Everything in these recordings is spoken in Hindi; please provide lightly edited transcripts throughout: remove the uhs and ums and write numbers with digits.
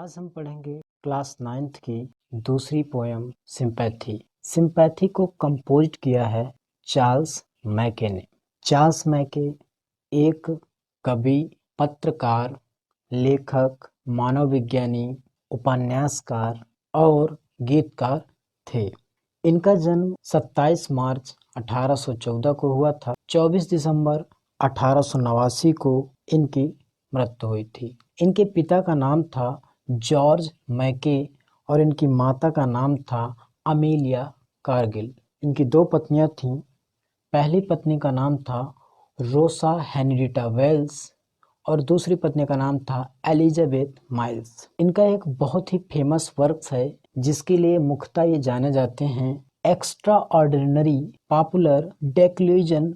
आज हम पढ़ेंगे क्लास 9th की दूसरी पोयम सिंपैथी। सिंपैथी को कंपोज किया है चार्ल्स मैके ने। चार्ल्स मैके एक कवि, पत्रकार, लेखक, मानव विज्ञानी, उपन्यासकार और गीतकार थे। इनका जन्म 27 मार्च 1814 को हुआ था। 24 दिसंबर 1889 को इनकी मृत्यु हुई थी। इनके पिता का नाम था जॉर्ज मैके और इनकी माता का नाम था अमेलिया कारगिल। इनकी दो पत्नियां थीं। पहली पत्नी का नाम था रोसा हेनरिटा वेल्स और दूसरी पत्नी का नाम था एलिजाबेथ माइल्स। इनका एक बहुत ही फेमस वर्क है जिसके लिए मुख्यतः ये जाने जाते हैं, extraordinary popular delusion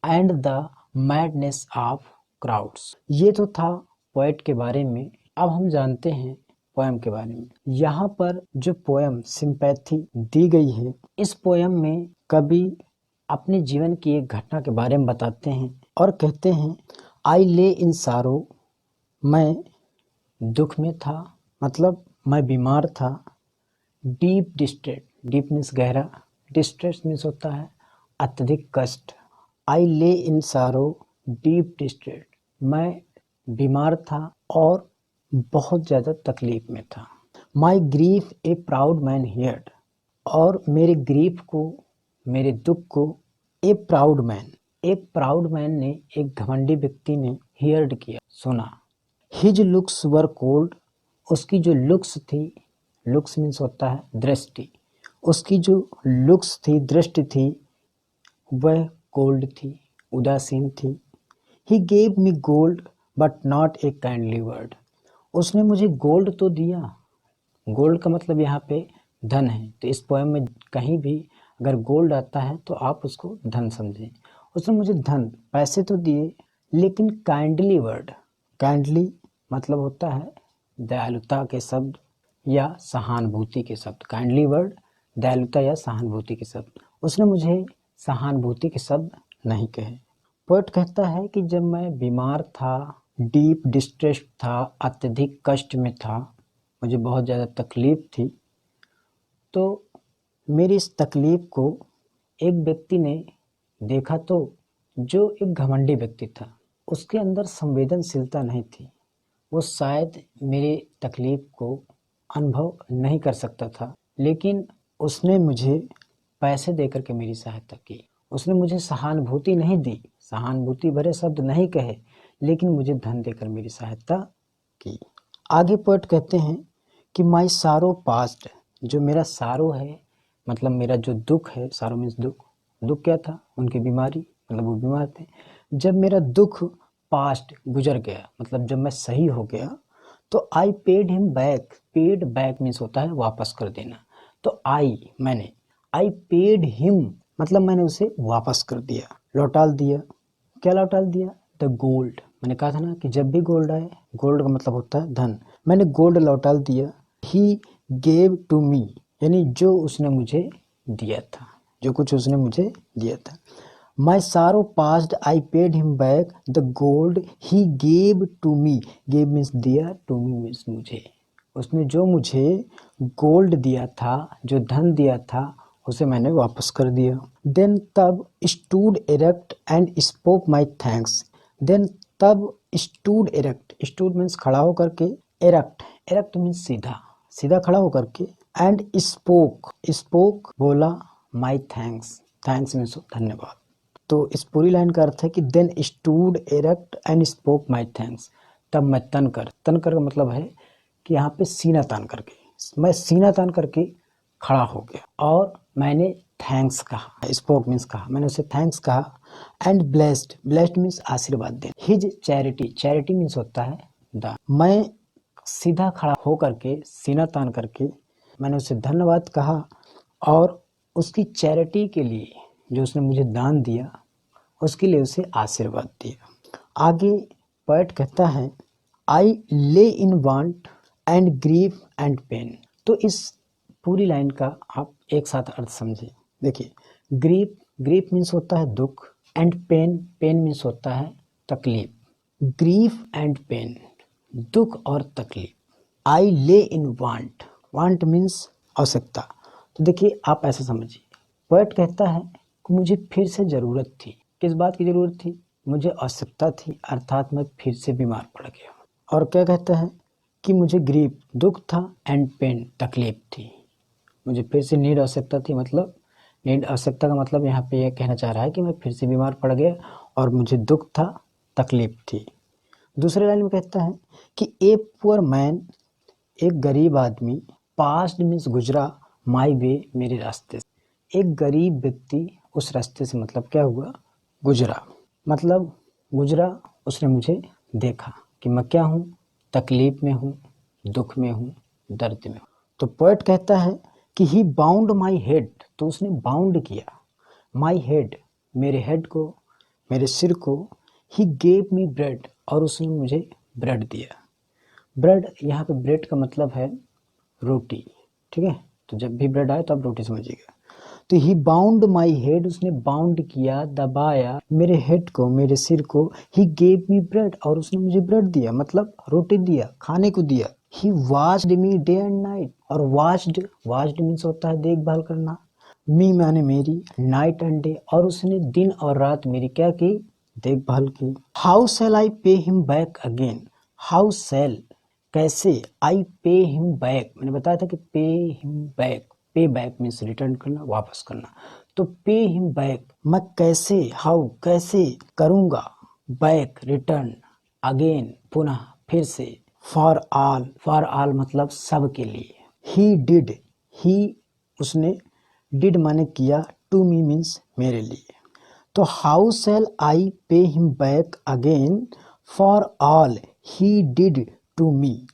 and the madness of crowds. ये तो था पोएट के बारे में। अब हम जानते हैं पोएम के बारे में। यहाँ पर जो पोएम सिंपैथी दी गई है, इस पोएम में कवि अपने जीवन की एक घटना के बारे में बताते हैं और कहते हैं, आई ले इन सारो, मैं दुख में था, मतलब मैं बीमार था। डीप डिस्ट्रेस, डीप मीन्स गहरा, डिस्ट्रेस मीन्स होता है अत्यधिक कष्ट। आई ले इन सारो डीप डिस्ट्रेस, मैं बीमार था और बहुत ज़्यादा तकलीफ में था। My grief a proud man heard, और मेरे ग्रीफ को, मेरे दुख को ए प्राउड मैन, एक प्राउड मैन ने, एक घमंडी व्यक्ति ने हियर्ड किया, सुना। हिज लुक्स वर कोल्ड, उसकी जो लुक्स थी, लुक्स मीन्स होता है दृष्टि, उसकी जो लुक्स थी, दृष्टि थी, वह कोल्ड थी, उदासीन थी। He gave me gold but not a kindly word, उसने मुझे गोल्ड तो दिया। गोल्ड का मतलब यहाँ पे धन है, तो इस पोएम में कहीं भी अगर गोल्ड आता है तो आप उसको धन समझें। उसने मुझे धन, पैसे तो दिए, लेकिन काइंडली वर्ड, काइंडली मतलब होता है दयालुता के शब्द या सहानुभूति के शब्द। काइंडली वर्ड दयालुता या सहानुभूति के शब्द, उसने मुझे सहानुभूति के शब्द नहीं कहे। पोएट कहता है कि जब मैं बीमार था, डीप डिस्ट्रेस था, अत्यधिक कष्ट में था, मुझे बहुत ज़्यादा तकलीफ थी, तो मेरी इस तकलीफ को एक व्यक्ति ने देखा, तो जो एक घमंडी व्यक्ति था, उसके अंदर संवेदनशीलता नहीं थी। वो शायद मेरी तकलीफ को अनुभव नहीं कर सकता था, लेकिन उसने मुझे पैसे देकर के मेरी सहायता की। उसने मुझे सहानुभूति नहीं दी, सहानुभूति भरे शब्द नहीं कहे, लेकिन मुझे धन देकर मेरी सहायता की। आगे पोएट कहते हैं कि माई सारो पास्ट, जो मेरा सारो है, मतलब मेरा जो दुख है, सारो मीन्स दुख, दुख क्या था, उनकी बीमारी, मतलब वो बीमार थे। जब मेरा दुख पास्ट गुजर गया, मतलब जब मैं सही हो गया, तो आई paid him back, paid back means होता है वापस कर देना। तो मैंने, आई पेड हिम मतलब मैंने उसे वापस कर दिया, लौटा दिया। क्या लौटा दिया? द गोल्ड, मैंने कहा था ना कि जब भी गोल्ड आए, गोल्ड का मतलब होता है धन, मैंने गोल्ड लौटा दिया। ही गेव टू मी, यानी जो उसने मुझे दिया था, जो कुछ उसने मुझे दिया था। My sorrow passed, I paid him back the gold he gave to me, gave means दिया, टू मी मीन्स मुझे। उसने जो मुझे गोल्ड दिया था, जो धन दिया था, उसे मैंने वापस कर दिया। देन तब stood erect and spoke my thanks, then तब स्टूड इरेक्ट, स्टूड मीन्स खड़ा होकर के, इरेक्ट, इरेक्ट मीन्स सीधा, सीधा खड़ा होकर के, एंड स्पोक, स्पोक बोला, माई थैंक्स, थैंक्स मीन्स धन्यवाद। तो इस पूरी लाइन का अर्थ है कि then stood erect and spoke my thanks, तब मैं तन कर का मतलब है कि यहाँ पे सीना तान करके, मैं सीना तान करके खड़ा हो गया और मैंने थैंक्स कहा, स्पोक मीन्स कहा, मैंने उसे थैंक्स कहा। एंड ब्लेस्ड, ब्लेस्ड मीन्स आशीर्वाद दे। हिज चैरिटी, चैरिटी मीन्स होता है दान। मैं सीधा खड़ा हो करके, सीना तान करके मैंने उसे धन्यवाद कहा और उसकी चैरिटी के लिए, जो उसने मुझे दान दिया, उसके लिए उसे आशीर्वाद दिया। आगे पोएट कहता है, I lay in want and grief and pain. तो इस पूरी लाइन का आप एक साथ अर्थ समझें। देखिए, ग्रीफ, ग्रीफ मीन्स होता है दुख, एंड पेन, पेन मीन्स होता है तकलीफ। ग्रीफ एंड पेन, दुख और तकलीफ। आई lay in want, want means आवश्यकता। तो देखिए आप ऐसा समझिए, पोएट कहता है कि मुझे फिर से ज़रूरत थी। किस बात की ज़रूरत थी? मुझे आवश्यकता थी, अर्थात मैं फिर से बीमार पड़ गया। और क्या कहता है कि मुझे ग्रीफ दुख था, एंड पेन तकलीफ थी। मुझे फिर से नीड आवश्यकता थी, मतलब नीड आवश्यकता का मतलब यहाँ पे ये कहना चाह रहा है कि मैं फिर से बीमार पड़ गया और मुझे दुख था, तकलीफ थी। दूसरे लाइन में कहता है कि ए पुअर मैन, एक गरीब आदमी, पास्ट मीन्स गुजरा, माई वे मेरे रास्ते से। एक गरीब व्यक्ति उस रास्ते से मतलब क्या हुआ? गुजरा, मतलब गुजरा, उसने मुझे देखा कि मैं क्या हूँ, तकलीफ में हूँ, दुख में हूँ, दर्द में हूँ। तो पोएट कहता है कि ही बाउंड माई हेड, तो उसने बाउंड किया माई हेड, मेरे हेड को, मेरे सिर को। ही गेव मी ब्रेड, और उसने मुझे ब्रेड दिया। ब्रेड, यहाँ पे ब्रेड का मतलब है रोटी, ठीक है। तो जब भी ब्रेड आए तो आप रोटी समझिएगा। तो ही बाउंड माई हेड, उसने बाउंड किया, दबाया मेरे हेड को, मेरे सिर को। ही गेव मी ब्रेड, और उसने मुझे ब्रेड दिया, मतलब रोटी दिया, खाने को दिया। He watched me day and night, और वॉच्ड, वॉच्ड मीन्स होता है देखभाल करना, मी माने मेरी, नाइट एंड डे, और उसने दिन और रात मेरी क्या की? देखभाल की। How shall I pay him back again, how shall, कैसे, आई पे हिम बैक, मैंने बताया था कि पे हिम बैक, पे बैक मीन्स रिटर्न करना, वापस करना। तो पे हिम बैक, मैं कैसे, हाउ कैसे करूँगा, बैक रिटर्न, अगेन पुनः, फिर से, फॉर ऑल, फॉर ऑल मतलब सब के लिए। ही डिड, ही उसने, डिड माने किया, टू मी मीन्स मेरे लिए। तो how shall I pay him back again for all he did to me.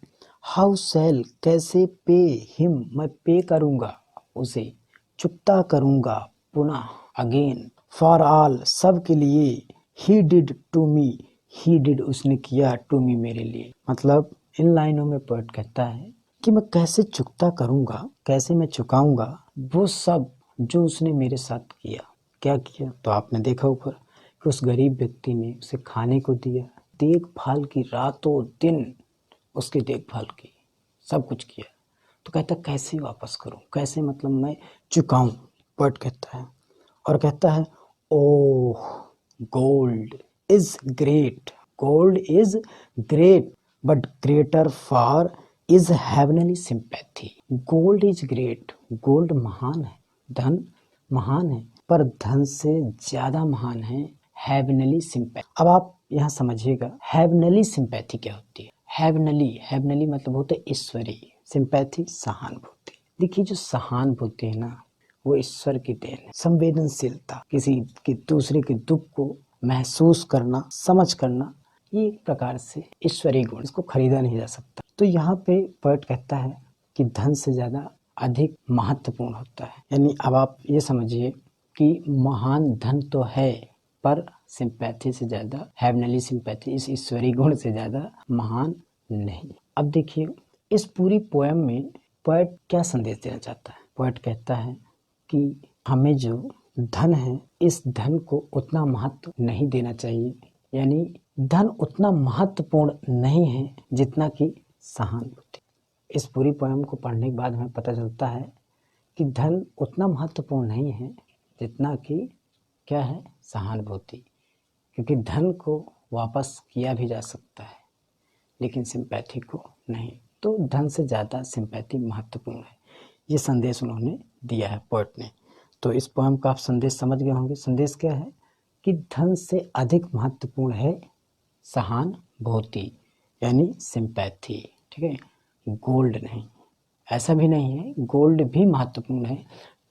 How shall कैसे, पे हिम मैं पे करूँगा उसे, चुकता करूँगा पुनः, अगेन, फॉर ऑल सब के लिए, he did to me, he did उसने किया, टू मी मेरे लिए। मतलब इन लाइनों में पोएट कहता है कि मैं कैसे चुकता करूँगा, कैसे मैं चुकाऊँगा वो सब जो उसने मेरे साथ किया। क्या किया? तो आपने देखा ऊपर कि उस गरीब व्यक्ति ने उसे खाने को दिया, देखभाल की, रातों दिन उसकी देखभाल की, सब कुछ किया। तो कहता कैसे वापस करूं, कैसे मतलब मैं चुकाऊं, पोएट कहता है। और कहता है oh gold is great, gold is great but greater far is heavenly sympathy. Gold is great, gold महान है, धन महान है, पर धन से ज्यादा महान है हेवनली सिंपैथी। अब आप यहाँ समझिएगा हेवनली सिंपैथी क्या होती है। हेवनली, हेवनली मतलब होता है ईश्वरीय, सिंपैथी सहानुभूति। देखिए जो सहानुभूति है ना वो ईश्वर की देन है। संवेदनशीलता, किसी के दूसरे के दुख को महसूस करना, समझ करना, ये एक प्रकार से ईश्वरीय गुण, इसको खरीदा नहीं जा सकता। तो यहाँ पे पोएट कहता है कि धन से ज्यादा अधिक महत्वपूर्ण होता है। यानी अब आप ये समझिए कि महान धन तो है पर सिंपैथी से ज्यादा, हेवनली सिंपैथी, इस ईश्वरीय गुण से ज्यादा महान नहीं। अब देखिए इस पूरी पोएम में पोएट क्या संदेश देना चाहता है। पोएट कहता है कि हमें जो धन है इस धन को उतना महत्व नहीं देना चाहिए, यानी धन उतना महत्वपूर्ण नहीं है जितना कि सहानुभूति। इस पूरी पोएम को पढ़ने के बाद हमें पता चलता है कि धन उतना महत्वपूर्ण नहीं है जितना कि क्या है, सहानुभूति। क्योंकि धन को वापस किया भी जा सकता है लेकिन सिंपैथी को नहीं। तो धन से ज़्यादा सिंपैथी महत्वपूर्ण है, ये संदेश उन्होंने दिया है पोएट ने। तो इस पोएम का आप संदेश समझ गए होंगे। संदेश क्या है कि धन से अधिक महत्वपूर्ण है सहानुभूति, यानी सिंपैथी, ठीक है, गोल्ड नहीं। ऐसा भी नहीं है, गोल्ड भी महत्वपूर्ण है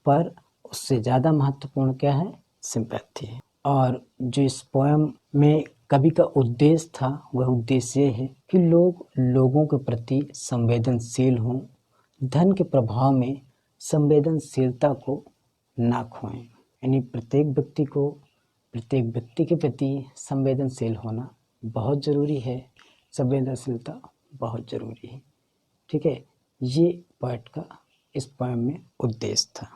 पर उससे ज़्यादा महत्वपूर्ण क्या है, सिंपैथी है। और जो इस पोएम में कवि का उद्देश्य था वह उद्देश्य ये है कि लोग लोगों के प्रति संवेदनशील हों, धन के प्रभाव में संवेदनशीलता को ना खोएं। यानी प्रत्येक व्यक्ति के प्रति संवेदनशील होना बहुत ज़रूरी है, संवेदनशीलता बहुत ज़रूरी है, ठीक है। ये पोएट का इस पोएम में उद्देश्य था।